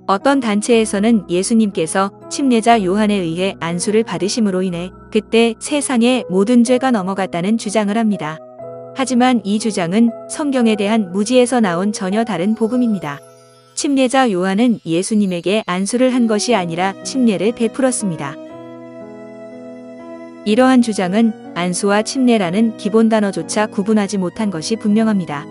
어떤 단체에서는 예수님께서 침례자 요한에 의해 안수를 받으심으로 인해 그때 세상의 모든 죄가 넘어갔다는 주장을 합니다. 하지만 이 주장은 성경에 대한 무지에서 나온 전혀 다른 복음입니다. 침례자 요한은 예수님에게 안수를 한 것이 아니라 침례를 베풀었습니다. 이러한 주장은 안수와 침례라는 기본 단어조차 구분하지 못한 것이 분명합니다.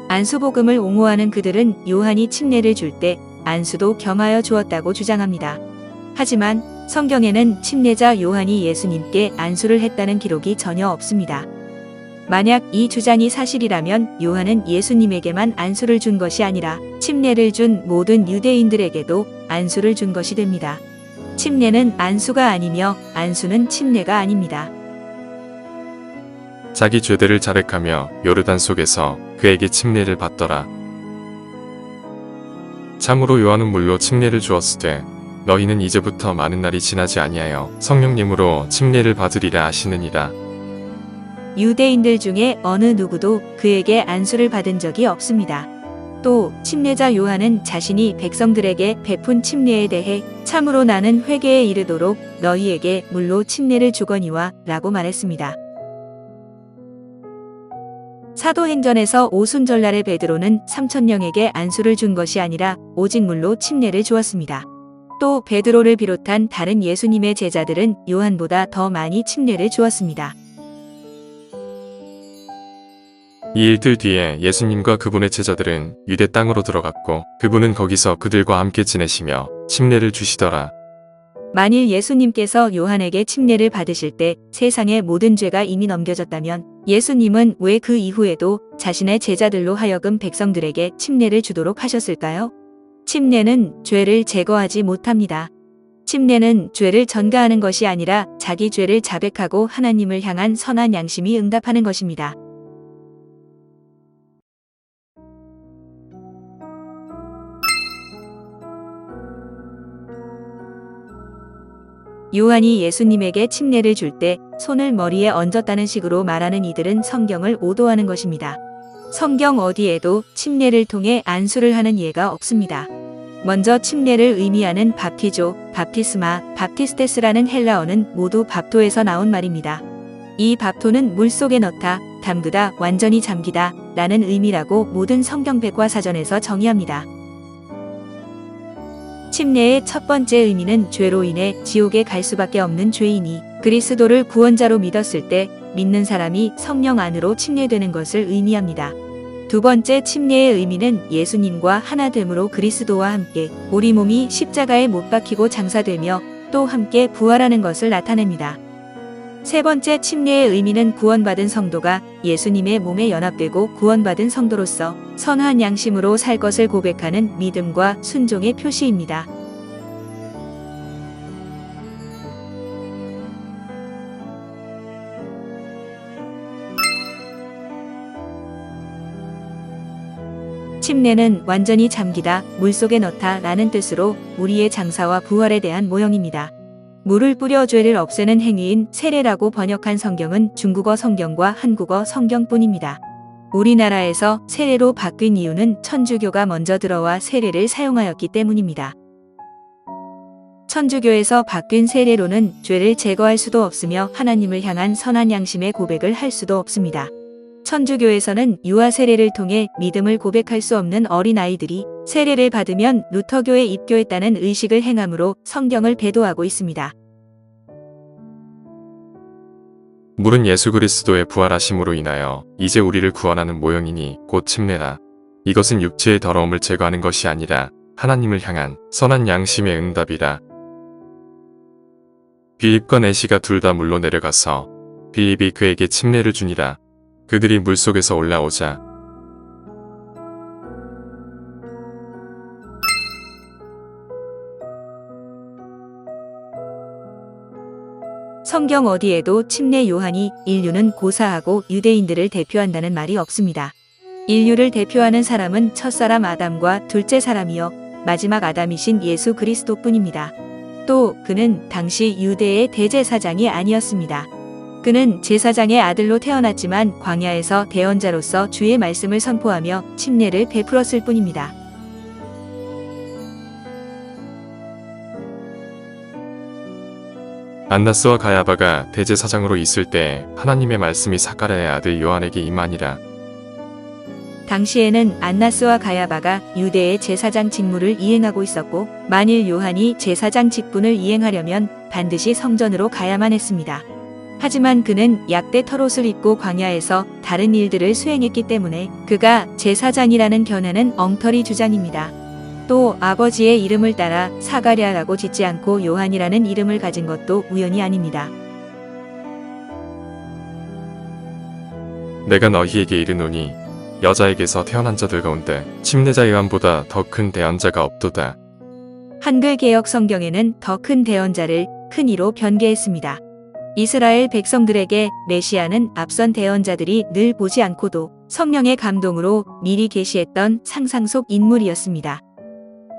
안수복음을 옹호하는 그들은 요한이 침례를 줄 때 안수도 겸하여 주었다고 주장합니다. 하지만 성경에는 침례자 요한이 예수님께 안수를 했다는 기록이 전혀 없습니다. 만약 이 주장이 사실이라면 요한은 예수님에게만 안수를 준 것이 아니라 침례를 준 모든 유대인들에게도 안수를 준 것이 됩니다. 침례는 안수가 아니며 안수는 침례가 아닙니다. 자기 죄들을 자백하며 요르단 속에서 그에게 침례를 받더라. 참으로 요한은 물로 침례를 주었으되 너희는 이제부터 많은 날이 지나지 아니하여 성령님으로 침례를 받으리라 하시느니라. 유대인들 중에 어느 누구도 그에게 안수를 받은 적이 없습니다. 또 침례자 요한은 자신이 백성들에게 베푼 침례에 대해 참으로 나는 회개에 이르도록 너희에게 물로 침례를 주거니와 라고 말했습니다. 사도행전에서 오순절날에 베드로는 3,000명에게 안수를 준 것이 아니라 오직 물로 침례를 주었습니다. 또 베드로를 비롯한 다른 예수님의 제자들은 요한보다 더 많이 침례를 주었습니다. 이 일들 뒤에 예수님과 그분의 제자들은 유대 땅으로 들어갔고 그분은 거기서 그들과 함께 지내시며 침례를 주시더라. 만일 예수님께서 요한에게 침례를 받으실 때 세상의 모든 죄가 이미 넘겨졌다면 예수님은 왜 그 이후에도 자신의 제자들로 하여금 백성들에게 침례를 주도록 하셨을까요? 침례는 죄를 제거하지 못합니다. 침례는 죄를 전가하는 것이 아니라 자기 죄를 자백하고 하나님을 향한 선한 양심이 응답하는 것입니다. 요한이 예수님에게 침례를 줄 때 손을 머리에 얹었다는 식으로 말하는 이들은 성경을 오도하는 것입니다. 성경 어디에도 침례를 통해 안수를 하는 예가 없습니다. 먼저 침례를 의미하는 바티조, 바티스마, 바티스테스라는 헬라어는 모두 밥토에서 나온 말입니다. 이 밥토는 물속에 넣다, 담그다, 완전히 잠기다 라는 의미라고 모든 성경 백과사전에서 정의합니다. 침례의 첫 번째 의미는 죄로 인해 지옥에 갈 수밖에 없는 죄인이 그리스도를 구원자로 믿었을 때 믿는 사람이 성령 안으로 침례되는 것을 의미합니다. 두 번째 침례의 의미는 예수님과 하나됨으로 그리스도와 함께 우리 몸이 십자가에 못 박히고 장사되며 또 함께 부활하는 것을 나타냅니다. 세 번째 침례의 의미는 구원받은 성도가 예수님의 몸에 연합되고 구원받은 성도로서 선한 양심으로 살 것을 고백하는 믿음과 순종의 표시입니다. 침례는 완전히 잠기다, 물속에 넣다 라는 뜻으로 우리의 장사와 부활에 대한 모형입니다. 물을 뿌려 죄를 없애는 행위인 세례라고 번역한 성경은 중국어 성경과 한국어 성경뿐입니다. 우리나라에서 세례로 바뀐 이유는 천주교가 먼저 들어와 세례를 사용하였기 때문입니다. 천주교에서 바뀐 세례로는 죄를 제거할 수도 없으며 하나님을 향한 선한 양심의 고백을 할 수도 없습니다. 천주교에서는 유아 세례를 통해 믿음을 고백할 수 없는 어린아이들이 세례를 받으면 루터교에 입교했다는 의식을 행함으로 성경을 배도하고 있습니다. 물은 예수 그리스도의 부활하심으로 인하여 이제 우리를 구원하는 모형이니 곧 침례라. 이것은 육체의 더러움을 제거하는 것이 아니라 하나님을 향한 선한 양심의 응답이라. 빌립과 내시가 둘 다 물로 내려가서 빌립이 그에게 침례를 주니라. 그들이 물속에서 올라오자 성경 어디에도 침례 요한이 인류는 고사하고 유대인들을 대표한다는 말이 없습니다. 인류를 대표하는 사람은 첫사람 아담과 둘째 사람이요 마지막 아담이신 예수 그리스도뿐입니다. 또 그는 당시 유대의 대제사장이 아니었습니다. 그는 제사장의 아들로 태어났지만 광야에서 대언자로서 주의 말씀을 선포하며 침례를 베풀었을 뿐입니다. 안나스와 가야바가 대제사장으로 있을 때 하나님의 말씀이 사가랴의 아들 요한에게 임하니라. 당시에는 안나스와 가야바가 유대의 제사장 직무를 이행하고 있었고 만일 요한이 제사장 직분을 이행하려면 반드시 성전으로 가야만 했습니다. 하지만 그는 약대 털옷을 입고 광야에서 다른 일들을 수행했기 때문에 그가 제사장이라는 견해는 엉터리 주장입니다. 또 아버지의 이름을 따라 사가랴라고 짓지 않고 요한이라는 이름을 가진 것도 우연이 아닙니다. 내가 너희에게 이르노니 여자에게서 태어난 자들 가운데 침례자 요한보다 더 큰 대언자가 없도다. 한글 개역 성경에는 더 큰 대언자를 큰 이로 변개했습니다. 이스라엘 백성들에게 메시아는 앞선 대언자들이 늘 보지 않고도 성령의 감동으로 미리 계시했던 상상 속 인물이었습니다.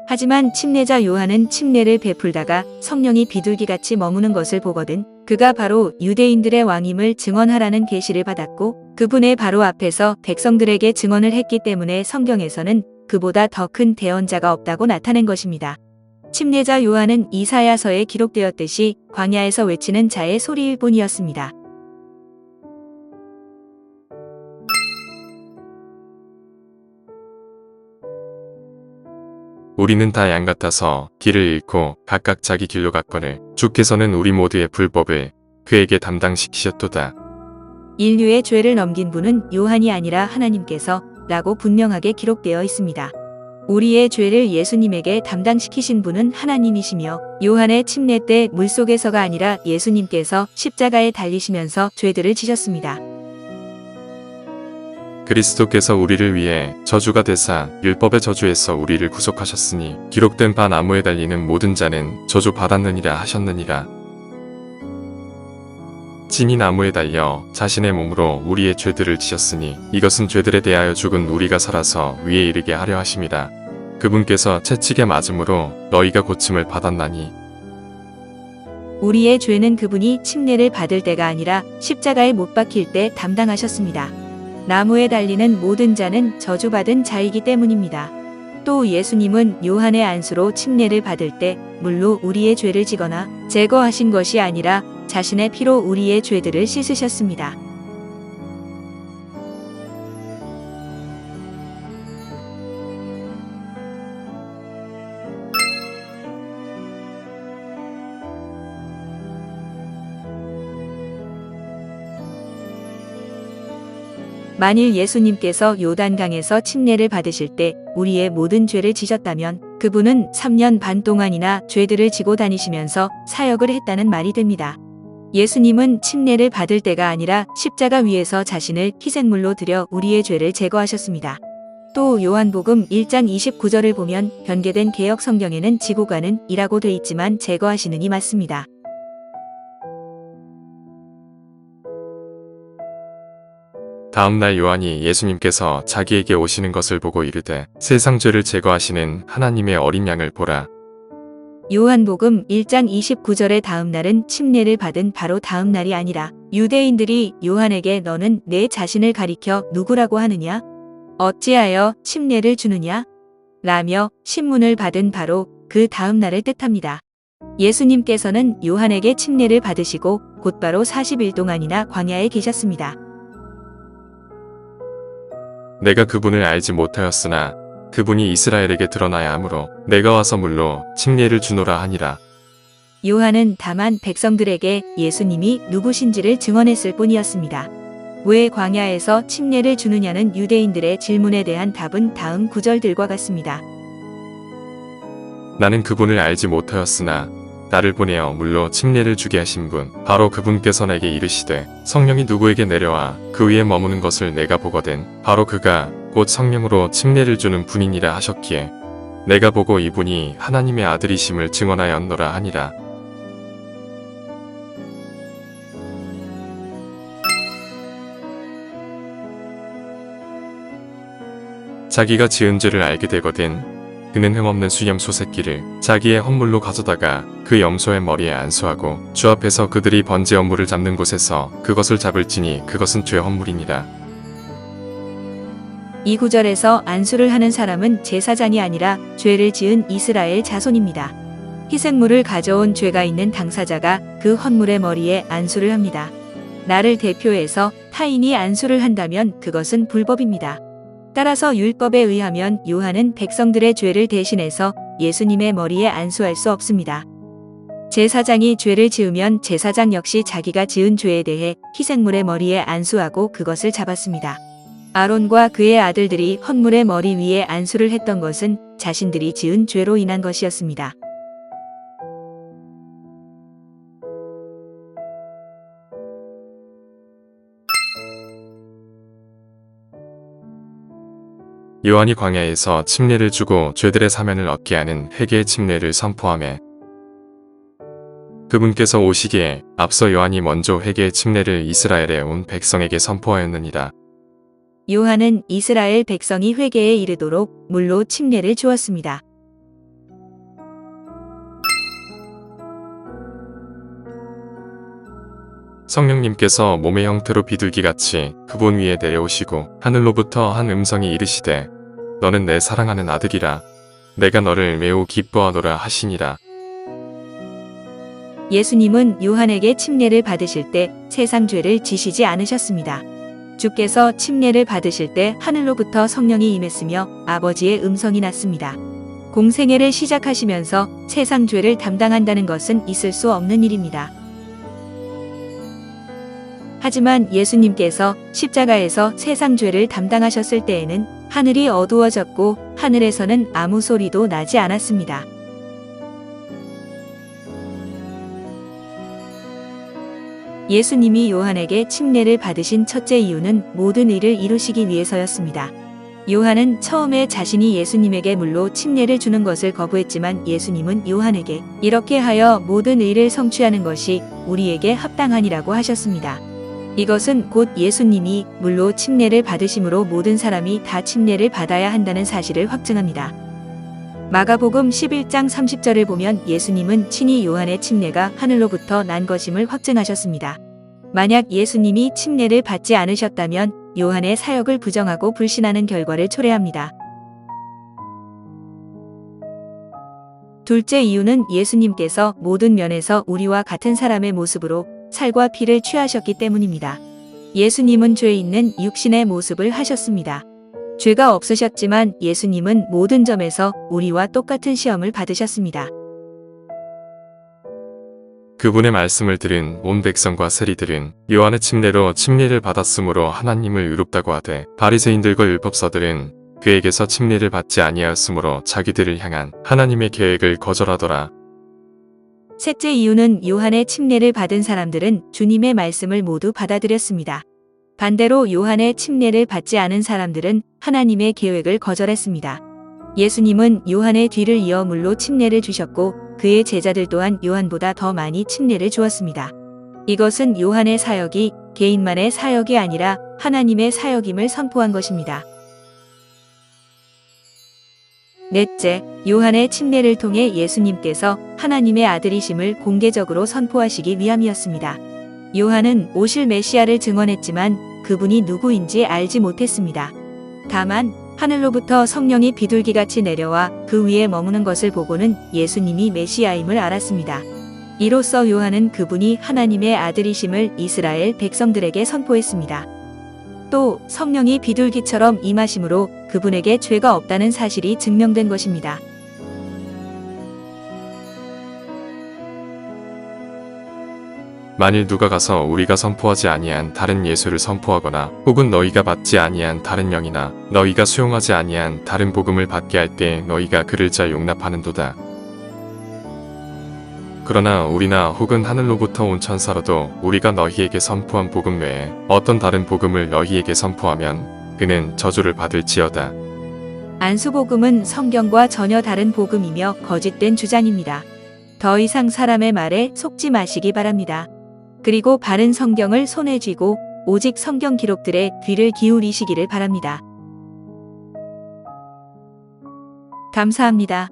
하지만 침례자 요한은 침례를 베풀다가 성령이 비둘기같이 머무는 것을 보거든 그가 바로 유대인들의 왕임을 증언하라는 계시를 받았고 그분의 바로 앞에서 백성들에게 증언을 했기 때문에 성경에서는 그보다 더 큰 대언자가 없다고 나타낸 것입니다. 침례자 요한은 이사야서에 기록되었듯이 광야에서 외치는 자의 소리일 뿐이었습니다. 우리는 다 양 같아서 길을 잃고 각각 자기 길로 갔거늘 주께서는 우리 모두의 불법을 그에게 담당시키셨도다. 인류의 죄를 넘긴 분은 요한이 아니라 하나님께서 라고 분명하게 기록되어 있습니다. 우리의 죄를 예수님에게 담당시키신 분은 하나님이시며 요한의 침례 때 물속에서가 아니라 예수님께서 십자가에 달리시면서 죄들을 지셨습니다. 그리스도께서 우리를 위해 저주가 되사 율법의 저주에서 우리를 구속하셨으니 기록된 바 나무에 달리는 모든 자는 저주 받았느니라 하셨느니라. 진이 나무에 달려 자신의 몸으로 우리의 죄들을 지셨으니 이것은 죄들에 대하여 죽은 우리가 살아서 위에 이르게 하려 하심이라. 그분께서 채찍에 맞음으로 너희가 고침을 받았나니 우리의 죄는 그분이 침례를 받을 때가 아니라 십자가에 못 박힐 때 담당하셨습니다. 나무에 달리는 모든 자는 저주받은 자이기 때문입니다. 또 예수님은 요한의 안수로 침례를 받을 때 물로 우리의 죄를 지거나 제거하신 것이 아니라 자신의 피로 우리의 죄들을 씻으셨습니다. 만일 예수님께서 요단강에서 침례를 받으실 때 우리의 모든 죄를 지셨다면 그분은 3년 반 동안이나 죄들을 지고 다니시면서 사역을 했다는 말이 됩니다. 예수님은 침례를 받을 때가 아니라 십자가 위에서 자신을 희생물로 드려 우리의 죄를 제거하셨습니다. 또 요한복음 1장 29절을 보면 변개된 개역 성경에는 지고 가는 이라고 돼 있지만 제거하시는 이 맞습니다. 다음 날 요한이 예수님께서 자기에게 오시는 것을 보고 이르되 세상 죄를 제거하시는 하나님의 어린 양을 보라. 요한복음 1장 29절의 다음 날은 침례를 받은 바로 다음 날이 아니라 유대인들이 요한에게 너는 내 자신을 가리켜 누구라고 하느냐? 어찌하여 침례를 주느냐? 라며 신문을 받은 바로 그 다음 날을 뜻합니다. 예수님께서는 요한에게 침례를 받으시고 곧바로 40일 동안이나 광야에 계셨습니다. 내가 그분을 알지 못하였으나 그분이 이스라엘에게 드러나야 하므로 내가 와서 물로 침례를 주노라 하니라. 요한은 다만 백성들에게 예수님이 누구신지를 증언했을 뿐이었습니다. 왜 광야에서 침례를 주느냐는 유대인들의 질문에 대한 답은 다음 구절들과 같습니다. 나는 그분을 알지 못하였으나 나를 보내어 물로 침례를 주게 하신 분 바로 그분께서 내게 이르시되 성령이 누구에게 내려와 그 위에 머무는 것을 내가 보거든 바로 그가 곧 성령으로 침례를 주는 분이니라 하셨기에 내가 보고 이분이 하나님의 아들이심을 증언하였노라 하니라. 자기가 지은 죄를 알게 되거든 그는 흠없는 수염소 새끼를 자기의 헌물로 가져다가 그 염소의 머리에 안수하고 주 앞에서 그들이 번제 헌물을 잡는 곳에서 그것을 잡을지니 그것은 죄 헌물이니라. 이 구절에서 안수를 하는 사람은 제사장이 아니라 죄를 지은 이스라엘 자손입니다. 희생물을 가져온 죄가 있는 당사자가 그 헌물의 머리에 안수를 합니다. 나를 대표해서 타인이 안수를 한다면 그것은 불법입니다. 따라서 율법에 의하면 요한은 백성들의 죄를 대신해서 예수님의 머리에 안수할 수 없습니다. 제사장이 죄를 지으면 제사장 역시 자기가 지은 죄에 대해 희생물의 머리에 안수하고 그것을 잡았습니다. 아론과 그의 아들들이 헌물의 머리 위에 안수를 했던 것은 자신들이 지은 죄로 인한 것이었습니다. 요한이 광야에서 침례를 주고 죄들의 사면을 얻게 하는 회개의 침례를 선포하며 그분께서 오시기에 앞서 요한이 먼저 회개의 침례를 이스라엘에 온 백성에게 선포하였느니라. 요한은 이스라엘 백성이 회개에 이르도록 물로 침례를 주었습니다. 성령님께서 몸의 형태로 비둘기같이 그분 위에 내려오시고 하늘로부터 한 음성이 이르시되 너는 내 사랑하는 아들이라 내가 너를 매우 기뻐하노라 하시니라. 예수님은 요한에게 침례를 받으실 때 세상 죄를 지시지 않으셨습니다. 주께서 침례를 받으실 때 하늘로부터 성령이 임했으며 아버지의 음성이 났습니다. 공생애를 시작하시면서 세상 죄를 담당한다는 것은 있을 수 없는 일입니다. 하지만 예수님께서 십자가에서 세상 죄를 담당하셨을 때에는 하늘이 어두워졌고 하늘에서는 아무 소리도 나지 않았습니다. 예수님이 요한에게 침례를 받으신 첫째 이유는 모든 의를 이루시기 위해서였습니다. 요한은 처음에 자신이 예수님에게 물로 침례를 주는 것을 거부했지만 예수님은 요한에게 이렇게 하여 모든 의를 성취하는 것이 우리에게 합당하니라고 하셨습니다. 이것은 곧 예수님이 물로 침례를 받으심으로 모든 사람이 다 침례를 받아야 한다는 사실을 확증합니다. 마가복음 11장 30절을 보면 예수님은 친히 요한의 침례가 하늘로부터 난 것임을 확증하셨습니다. 만약 예수님이 침례를 받지 않으셨다면 요한의 사역을 부정하고 불신하는 결과를 초래합니다. 둘째 이유는 예수님께서 모든 면에서 우리와 같은 사람의 모습으로 살과 피를 취하셨기 때문입니다. 예수님은 죄 있는 육신의 모습을 하셨습니다. 죄가 없으셨지만 예수님은 모든 점에서 우리와 똑같은 시험을 받으셨습니다. 그분의 말씀을 들은 온 백성과 세리들은 요한의 침례로 침례를 받았으므로 하나님을 의롭다고 하되 바리새인들과 율법서들은 그에게서 침례를 받지 아니하였으므로 자기들을 향한 하나님의 계획을 거절하더라. 셋째 이유는 요한의 침례를 받은 사람들은 주님의 말씀을 모두 받아들였습니다. 반대로 요한의 침례를 받지 않은 사람들은 하나님의 계획을 거절했습니다. 예수님은 요한의 뒤를 이어 물로 침례를 주셨고 그의 제자들 또한 요한보다 더 많이 침례를 주었습니다. 이것은 요한의 사역이 개인만의 사역이 아니라 하나님의 사역임을 선포한 것입니다. 넷째, 요한의 침례를 통해 예수님께서 하나님의 아들이심을 공개적으로 선포하시기 위함이었습니다. 요한은 오실 메시아를 증언했지만 그분이 누구인지 알지 못했습니다. 다만 하늘로부터 성령이 비둘기같이 내려와 그 위에 머무는 것을 보고는 예수님이 메시아임을 알았습니다. 이로써 요한은 그분이 하나님의 아들이심을 이스라엘 백성들에게 선포했습니다. 또 성령이 비둘기처럼 임하심으로 그분에게 죄가 없다는 사실이 증명된 것입니다. 만일 누가 가서 우리가 선포하지 아니한 다른 예수를 선포하거나 혹은 너희가 받지 아니한 다른 영이나 너희가 수용하지 아니한 다른 복음을 받게 할 때 너희가 그를 잘 용납하는도다. 그러나 우리나 혹은 하늘로부터 온 천사로도 우리가 너희에게 선포한 복음 외에 어떤 다른 복음을 너희에게 선포하면 그는 저주를 받을지어다. 안수복음은 성경과 전혀 다른 복음이며 거짓된 주장입니다. 더 이상 사람의 말에 속지 마시기 바랍니다. 그리고 바른 성경을 손에 쥐고 오직 성경 기록들에 귀를 기울이시기를 바랍니다. 감사합니다.